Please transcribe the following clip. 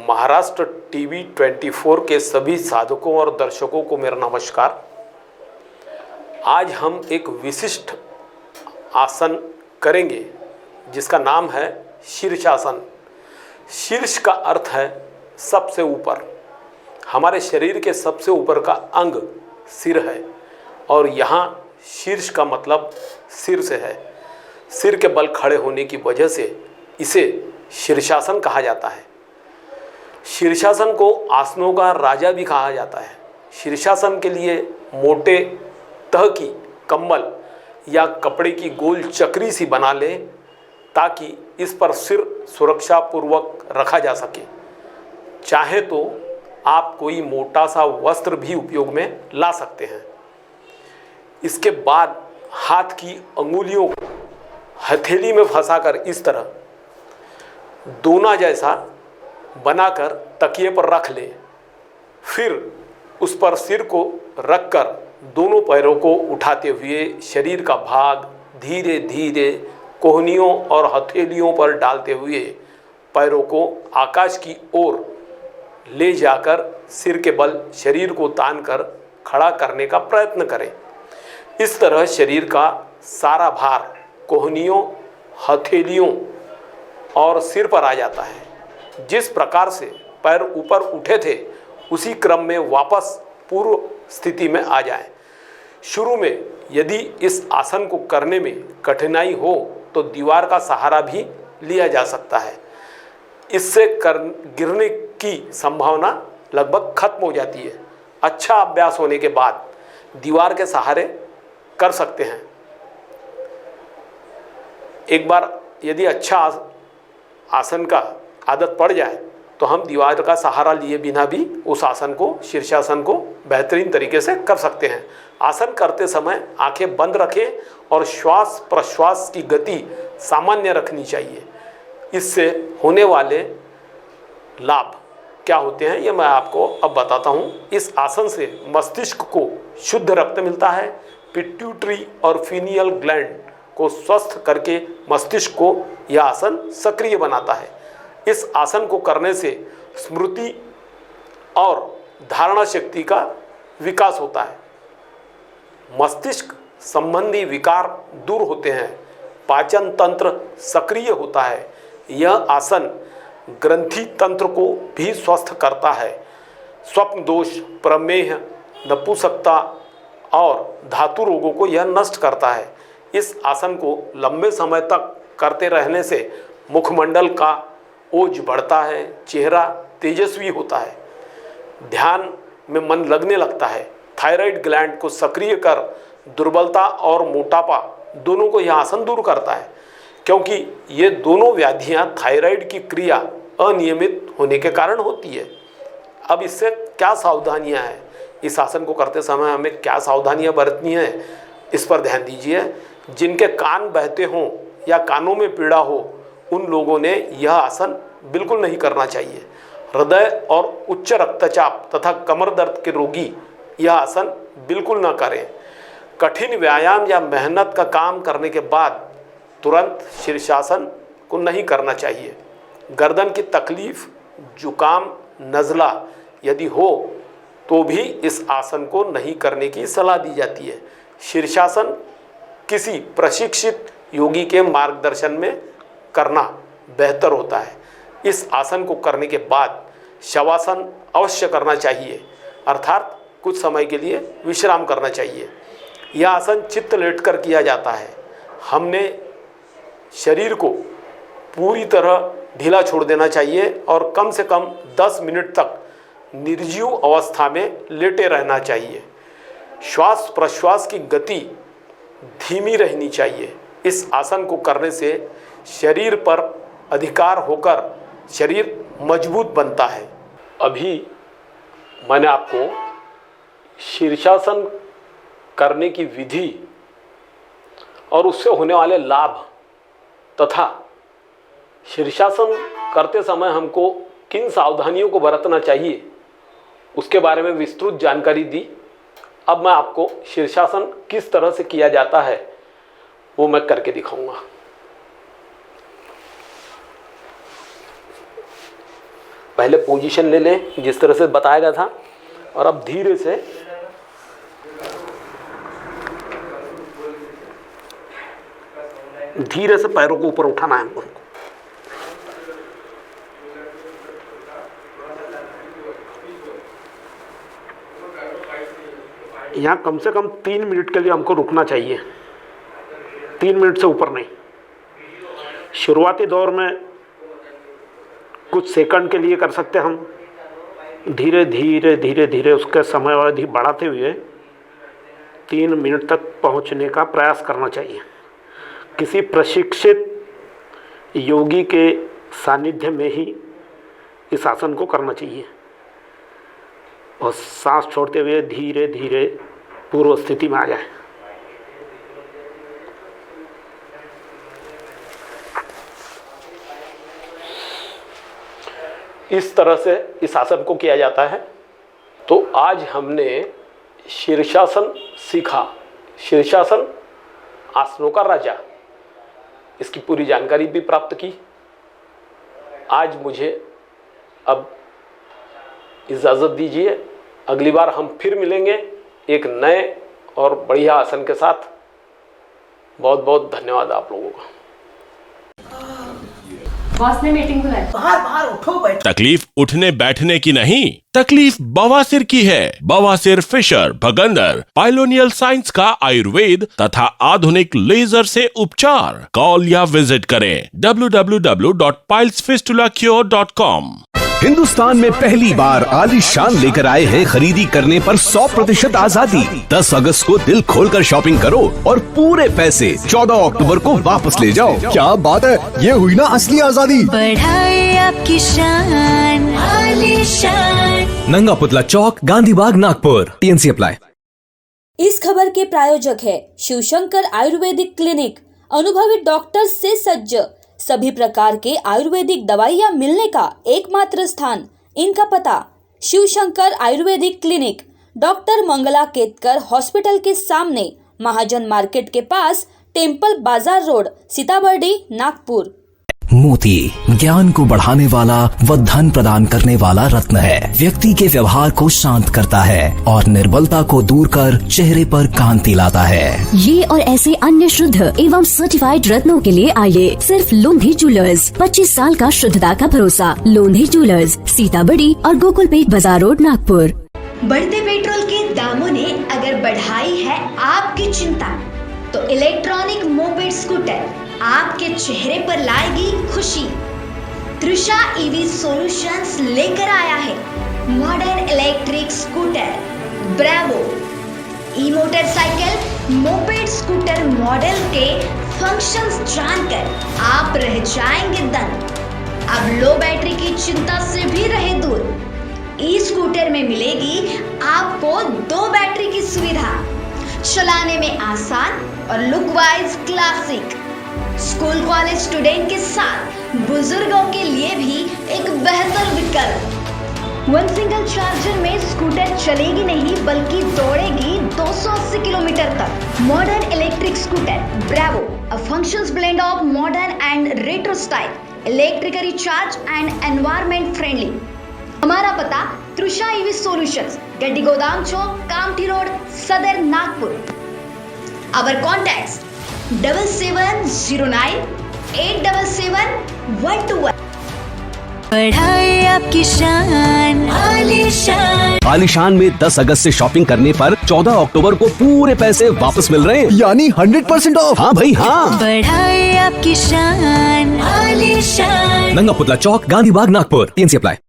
Maharashtra TV 24 के सभी साधकों और दर्शकों को मेरा नमस्कार। आज हम एक विशिष्ट आसन करेंगे जिसका नाम है शीर्षासन। शीर्ष का अर्थ है सबसे ऊपर। हमारे शरीर के सबसे ऊपर का अंग सिर है और यहाँ शीर्ष का मतलब सिर से है। सिर के बल खड़े होने की वजह से इसे शीर्षासन कहा जाता है। शीर्षासन को आसनों का राजा भी कहा जाता है। शीर्षासन के लिए मोटे तह की कंबल या कपड़े की गोल चक्री सी बना लें ताकि इस पर सिर सुरक्षा पूर्वक रखा जा सके। चाहे तो आप कोई मोटा सा वस्त्र भी उपयोग में ला सकते हैं। इसके बाद हाथ की अंगुलियों को हथेली में फंसाकर इस तरह दोना जैसा बनाकर तकिए पर रख लें। फिर उस पर सिर को रखकर दोनों पैरों को उठाते हुए शरीर का भाग धीरे धीरे कोहनियों और हथेलियों पर डालते हुए पैरों को आकाश की ओर ले जाकर सिर के बल शरीर को तानकर खड़ा करने का प्रयत्न करें। इस तरह शरीर का सारा भार कोहनियों, हथेलियों और सिर पर आ जाता है। जिस प्रकार से पैर ऊपर उठे थे उसी क्रम में वापस पूर्व स्थिति में आ जाएं। शुरू में यदि इस आसन को करने में कठिनाई हो तो दीवार का सहारा भी लिया जा सकता है। इससे गिरने की संभावना लगभग खत्म हो जाती है। अच्छा अभ्यास होने के बाद दीवार के सहारे कर सकते हैं। एक बार यदि अच्छा आसन का आदत पड़ जाए तो हम दीवार का सहारा लिए बिना भी उस आसन को, शीर्षासन को बेहतरीन तरीके से कर सकते हैं। आसन करते समय आंखें बंद रखें और श्वास प्रश्वास की गति सामान्य रखनी चाहिए। इससे होने वाले लाभ क्या होते हैं ये मैं आपको अब बताता हूँ। इस आसन से मस्तिष्क को शुद्ध रक्त मिलता है। पिट्यूटरी और फीनियल ग्लैंड को स्वस्थ करके मस्तिष्क को यह आसन सक्रिय बनाता है। इस आसन को करने से स्मृति और धारणा शक्ति का विकास होता है। मस्तिष्क संबंधी विकार दूर होते हैं। पाचन तंत्र सक्रिय होता है। यह आसन ग्रंथि तंत्र को भी स्वस्थ करता है। स्वप्न दोष, प्रमेह, नपुंसकता और धातु रोगों को यह नष्ट करता है। इस आसन को लंबे समय तक करते रहने से मुखमंडल का ओज बढ़ता है, चेहरा तेजस्वी होता है, ध्यान में मन लगने लगता है। थायराइड ग्लैंड को सक्रिय कर दुर्बलता और मोटापा दोनों को यह आसन दूर करता है, क्योंकि ये दोनों व्याधियां थायराइड की क्रिया अनियमित होने के कारण होती है। अब इससे क्या सावधानियां हैं, इस आसन को करते समय हमें क्या सावधानियां बरतनी है, इस पर ध्यान दीजिए। जिनके कान बहते हों या कानों में पीड़ा हो उन लोगों ने यह आसन बिल्कुल नहीं करना चाहिए। हृदय और उच्च रक्तचाप तथा कमर दर्द के रोगी यह आसन बिल्कुल ना करें। कठिन व्यायाम या मेहनत का काम करने के बाद तुरंत शीर्षासन को नहीं करना चाहिए। गर्दन की तकलीफ, जुकाम, नज़ला यदि हो तो भी इस आसन को नहीं करने की सलाह दी जाती है। शीर्षासन किसी प्रशिक्षित योगी के मार्गदर्शन में करना बेहतर होता है। इस आसन को करने के बाद शवासन अवश्य करना चाहिए, अर्थात कुछ समय के लिए विश्राम करना चाहिए। यह आसन चित्त लेटकर किया जाता है। हमने शरीर को पूरी तरह ढीला छोड़ देना चाहिए और कम से कम 10 मिनट तक निर्जीव अवस्था में लेटे रहना चाहिए। श्वास प्रश्वास की गति धीमी रहनी चाहिए। इस आसन को करने से शरीर पर अधिकार होकर शरीर मजबूत बनता है। अभी मैंने आपको शीर्षासन करने की विधि और उससे होने वाले लाभ तथा शीर्षासन करते समय हमको किन सावधानियों को बरतना चाहिए उसके बारे में विस्तृत जानकारी दी। अब मैं आपको शीर्षासन किस तरह से किया जाता है वो मैं करके दिखाऊंगा। पहले पोजीशन ले लें जिस तरह से बताया गया था, और अब धीरे से पैरों को ऊपर उठाना है हमको। यहाँ कम से कम 3 मिनट के लिए हमको रुकना चाहिए, 3 मिनट से ऊपर नहीं। शुरुआती दौर में कुछ सेकंड के लिए कर सकते हैं हम, धीरे धीरे उसका समय अवधि बढ़ाते हुए 3 मिनट तक पहुंचने का प्रयास करना चाहिए। किसी प्रशिक्षित योगी के सानिध्य में ही इस आसन को करना चाहिए, और सांस छोड़ते हुए धीरे धीरे पूर्व स्थिति में आ जाए। इस तरह से इस आसन को किया जाता है। तो आज हमने शीर्षासन सीखा, शीर्षासन आसनों का राजा, इसकी पूरी जानकारी भी प्राप्त की। आज मुझे अब इजाज़त दीजिए, अगली बार हम फिर मिलेंगे एक नए और बढ़िया आसन के साथ। बहुत बहुत धन्यवाद आप लोगों का। बॉस ने मीटिंग बुलाई। बाहर उठो बैठो। तकलीफ उठने बैठने की नहीं, तकलीफ बवासीर की है। बवासीर, फिशर, भगंदर, पाइलोनियल साइंस का आयुर्वेद तथा आधुनिक लेजर से उपचार। कॉल या विजिट करें www.pilesfistulacure.com। हिंदुस्तान में पहली बार आलीशान लेकर आए हैं खरीदी करने पर 100% आजादी। 10 अगस्त को दिल खोलकर शॉपिंग करो और पूरे पैसे 14 अक्टूबर को वापस ले जाओ। क्या बात है, ये हुई ना असली आजादी। बढ़ाए आपकी शान, आलीशान। नंगा पुतला चौक, गांधी बाग, नागपुर। TNC apply. इस खबर के प्रायोजक है शिवशंकर आयुर्वेदिक क्लिनिक, अनुभवी डॉक्टर से सज्ज, सभी प्रकार के आयुर्वेदिक दवाइयाँ मिलने का एकमात्र स्थान। इनका पता Shivshankar Ayurvedic clinic, doctor Mangala Ketkar hospital के सामने, महाजन मार्केट के पास, temple bazaar road, Sitabardi, Nagpur. मोती ज्ञान को बढ़ाने वाला व धन प्रदान करने वाला रत्न है। व्यक्ति के व्यवहार को शांत करता है और निर्बलता को दूर कर चेहरे पर कांति लाता है। ये और ऐसे अन्य शुद्ध एवं सर्टिफाइड रत्नों के लिए आइए सिर्फ लोंधी ज्वेलर्स। 25 साल का शुद्धता का भरोसा। लोंधी ज्वेलर्स, सीताबड़ी और गोकुलपेट बाजार रोड, नागपुर। बढ़ते पेट्रोल के दामों ने अगर बढ़ाई है आपकी चिंता, तो इलेक्ट्रॉनिक मोपेड स्कूटर आपके चेहरे पर लाएगी खुशी। तृषा ईवी सॉल्यूशंस लेकर आया है मॉडर्न इलेक्ट्रिक स्कूटर ब्रेवो। ई मोटरसाइकिल मोपेड स्कूटर मॉडल के फंक्शंस जानकर आप रह जाएंगे दंग। अब लो बैटरी की चिंता से भी रहे दूर। ई स्कूटर में मिलेगी आपको 2 बैटरी की सुविधा, चलाने में आसान और look wise classic. School college student के साथ बुजुर्गों के लिए भी एक बेहतर विकल्प। 1 सिंगल चार्जर में स्कूटर चलेगी नहीं बल्कि दौड़ेगी 280 किलोमीटर तक। Modern electric scooter bravo, a functions blend of modern and retro style, electrically charge and environment friendly. हमारा पता तृषा ईवी सॉल्यूशंस, गड्डी गोदाम चौक, कामठी रोड, सदर, नागपुर। Our contacts 7709 877 121। बढ़ाए आपकी शान, आलीशान। आलीशान में 10 अगस्त से शॉपिंग करने पर 14 अक्टूबर को पूरे पैसे वापस मिल रहे हैं, यानी 100% ऑफ। हाँ भाई हाँ। बढ़ाए आपकी शान, आलीशान। नंगा पुतला चौक, गांधी बाग, नागपुर। TNC apply.